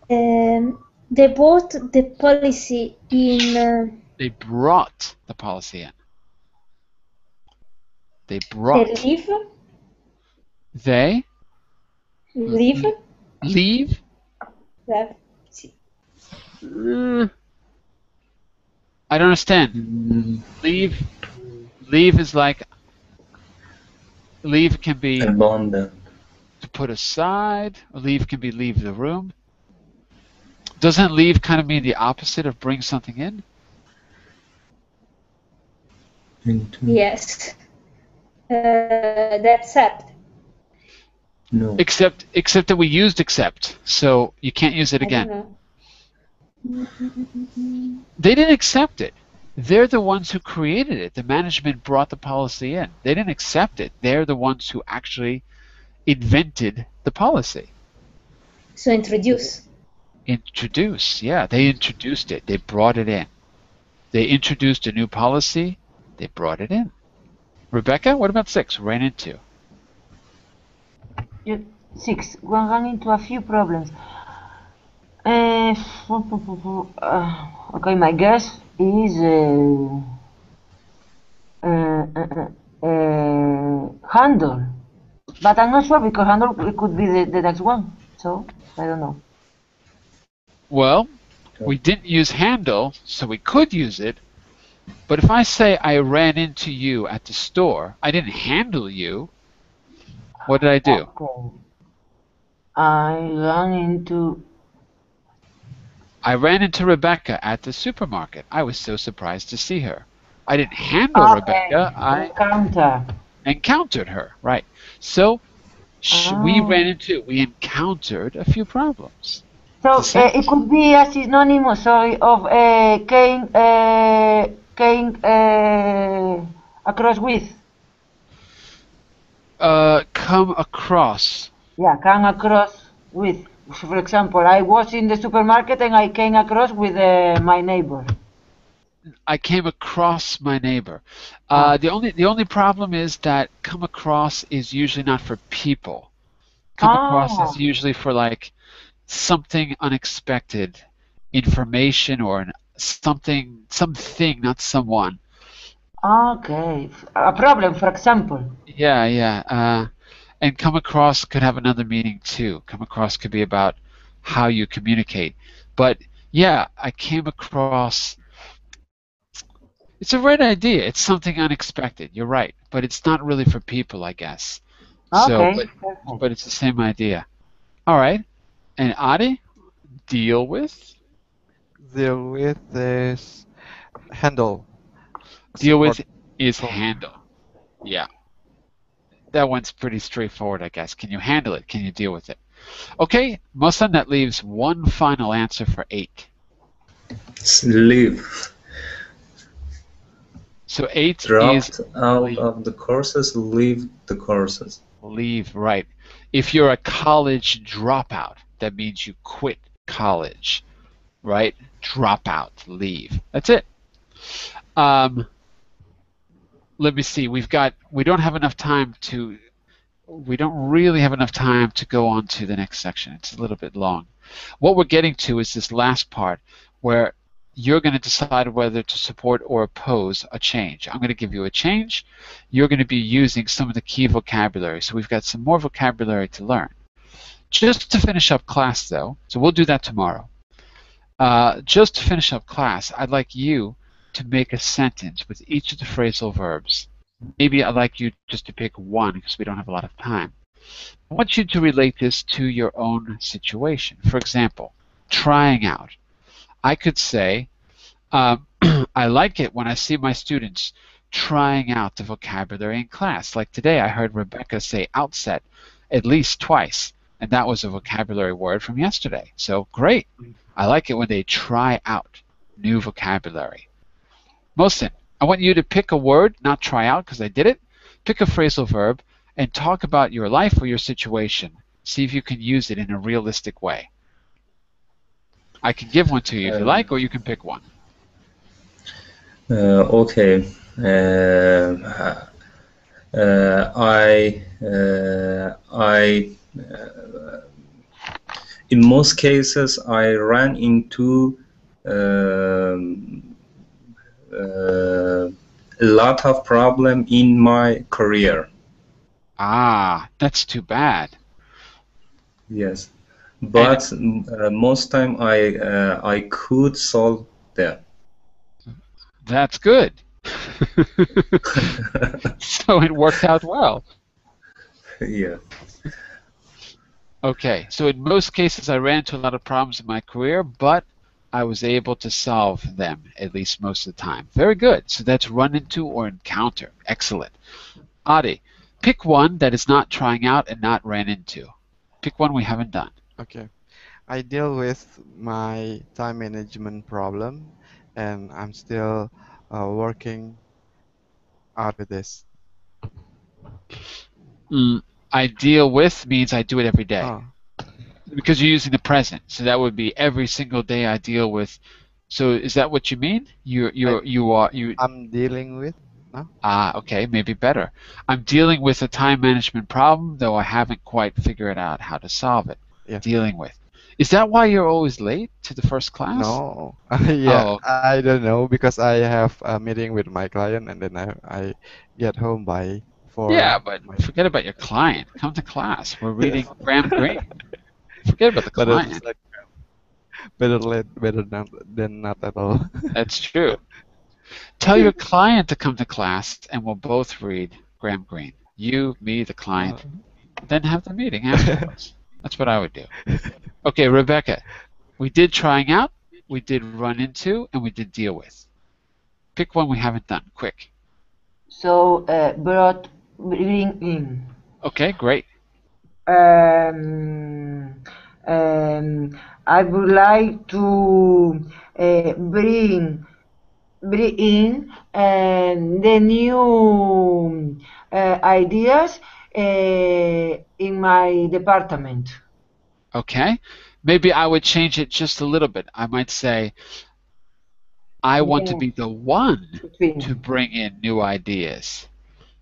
They bought the policy in. They brought the policy in. They They brought. leave. They Leave. leave. Sì. I don't understand. Leave. Leave can be Abandon. to put aside. Leave can be leave the room. Doesn't leave kind of mean the opposite of bring something in? Yes. They accept. No. Except that we used accept, so you can't use it I again. don't know. They didn't accept it. They're the ones who created it. The management brought the policy in. They didn't accept it. They're the ones who actually invented the policy. So introduce. Introduce, yeah. They introduced it. They brought it in. They introduced a new policy. They brought it in. Rebecca, what about 6? Ran into. 6. One ran into a few problems. Okay, my guess is handle, but I'm not sure because handle it could be the next one, so I don't know. Well, We didn't use handle, so we could use it. But if I say I ran into you at the store, I didn't handle you. What did I do? Okay. I ran into. I ran into Rebecca at the supermarket. I was so surprised to see her. I didn't handle Rebecca. Okay. I Encounter. encountered her. Right. So Ah. we encountered a few problems. So The same. it could be a synonym, sorry, of came across with. Come across. Yeah, come across with. For example, I was in the supermarket and I came across with my neighbor. I came across my neighbor. Ah. The only problem is that come across is usually not for people. Come across is Ah. usually for like something unexpected, information or something, not someone. Okay. A problem, for example. Yeah, yeah. And come across could have another meaning too. Come across could be about how you communicate. But yeah, I came across. It's a right idea. It's something unexpected. You're right, but it's not really for people, I guess. So, Okay. but Perfect. but it's the same idea. All right. And Adi, deal with. Deal with this handle Deal support with is for handle. Yeah, that one's pretty straightforward, I guess. Can you handle it? Can you deal with it? Okay, Mohsen, that leaves one final answer for 8. Leave. So 8 is Dropped out leave. of the courses, leave the courses. Leave, right. If you're a college dropout, that means you quit college, right? Drop out, leave. That's it. Um, let me see. We don't have enough time to. We don't really have enough time to go on to the next section. It's a little bit long. What we're getting to is this last part where you're going to decide whether to support or oppose a change. I'm going to give you a change. You're going to be using some of the key vocabulary. So we've got some more vocabulary to learn. Just to finish up class, though, so we'll do that tomorrow. Just to finish up class, I'd like you to make a sentence with each of the phrasal verbs. Maybe I'd like you just to pick one because we don't have a lot of time. I want you to relate this to your own situation. For example, trying out. I could say, I like it when I see my students trying out the vocabulary in class. Like today, I heard Rebecca say outset at least twice, and that was a vocabulary word from yesterday. So great. I like it when they try out new vocabulary. Mohsen, I want you to pick a word, not try out because I did it. Pick a phrasal verb and talk about your life or your situation. See if you can use it in a realistic way. I can give one to you if you like, or you can pick one. Okay. In most cases, I ran into a lot of problem in my career. Ah, that's too bad. Yes, but most time I could solve them. That's good. So it worked out well. Yeah. Okay, so in most cases I ran into a lot of problems in my career, but I was able to solve them at least most of the time. Very good. So that's run into or encounter. Excellent. Adi, pick one that is not trying out and not ran into. Pick one we haven't done. okay. I deal with my time management problem, and I'm still working out with this. I deal with means I do it every day. Oh, Because you're using the present. So that would be every single day I deal with. So is that what you mean? I'm dealing with now. Okay, maybe better. I'm dealing with a time management problem, though I haven't quite figured out how to solve it. Yeah. Dealing with. Is that why you're always late to the first class? No, yeah, Oh, I don't know because I have a meeting with my client and then I get home by 4. yeah, but forget about your client. Come to class. We're reading Graham Greene. Forget about the But it's client. like Better late, better than not at all. That's true. Tell your client to come to class and we'll both read Graham Greene. You, me, the client, then have the meeting afterwards. That's what I would do. Okay, Rebecca, we did trying out, we did run into, and we did deal with. Pick one we haven't done, quick. So, bring in. Okay, great. I would like to bring in the new ideas in my department. Okay, maybe I would change it just a little bit. I might say, I want to be the one to bring in new ideas.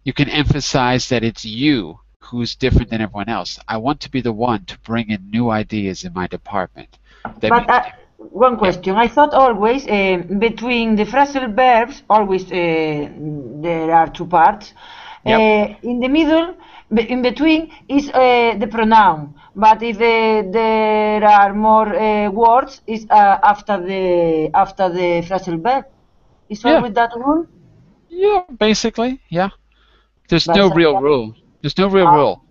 You can emphasize that it's you who's different than everyone else. I want to be the one to bring in new ideas in my department. But one question. I thought always between the phrasal verbs, always there are two parts. Yep. In the middle, in between, is the pronoun. But if there are more words, is after the phrasal verb. Is always that rule? Yeah, basically, yeah. There's no real rule. There's no real rule.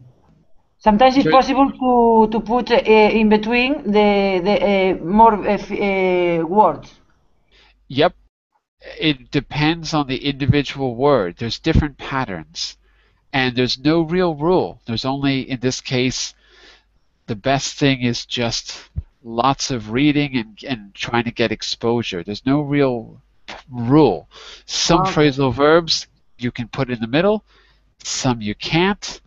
Sometimes it's possible to put in between the more words. Yep. It depends on the individual word. There's different patterns. And there's no real rule. There's only, in this case, the best thing is just lots of reading and trying to get exposure. There's no real rule. Some phrasal verbs you can put in the middle, some you can't.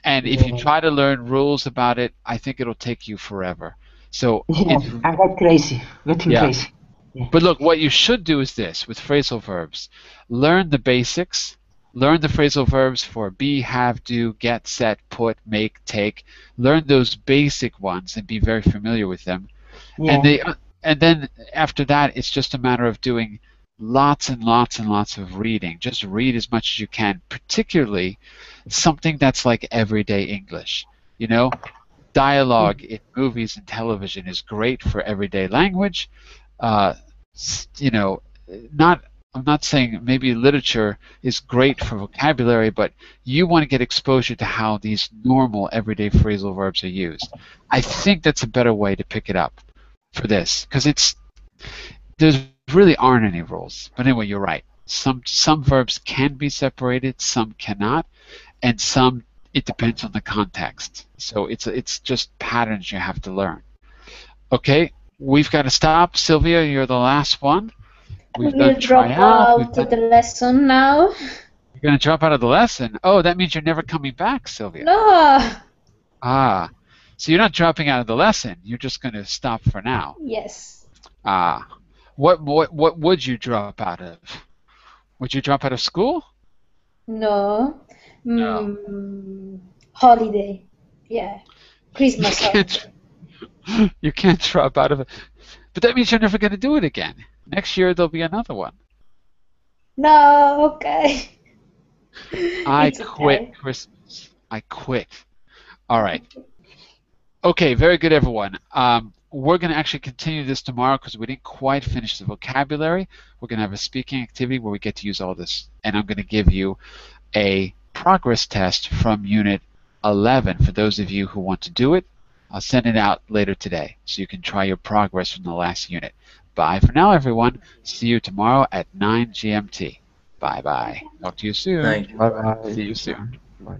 And if you try to learn rules about it, I think it'll take you forever. So I got crazy, getting crazy. Yeah. But look, what you should do is this with phrasal verbs. Learn the basics. Learn the phrasal verbs for be, have, do, get, set, put, make, take. Learn those basic ones and be very familiar with them. Yeah. And then after that, it's just a matter of doing lots and lots and lots of reading. Just read as much as you can, particularly something that's like everyday English. You know, dialogue in movies and television is great for everyday language. You know, I'm not saying maybe literature is great for vocabulary, but you want to get exposure to how these normal everyday phrasal verbs are used. I think that's a better way to pick it up for this, because there's really aren't any rules. But anyway, you're right. Some verbs can be separated, some cannot, and some it depends on the context. So it's just patterns you have to learn. Okay, we've got to stop. Sylvia, you're the last one. We're going to drop out of the lesson now. You're going to drop out of the lesson? Oh, that means you're never coming back, Sylvia. No. Ah, so you're not dropping out of the lesson. You're just going to stop for now. Yes. Ah, what would you drop out of? Would you drop out of school? No. Holiday. Yeah. Christmas holiday. You can't drop out of it. But that means you're never going to do it again. Next year there'll be another one. No, okay. I quit Christmas. I quit. All right. Okay, very good, everyone. We're going to actually continue this tomorrow because we didn't quite finish the vocabulary. We're going to have a speaking activity where we get to use all this. And I'm going to give you a progress test from Unit 11 for those of you who want to do it. I'll send it out later today so you can try your progress from the last unit. Bye for now, everyone. See you tomorrow at 9 GMT. Bye-bye. Talk to you soon. Thank you. Bye-bye. See you soon. Bye.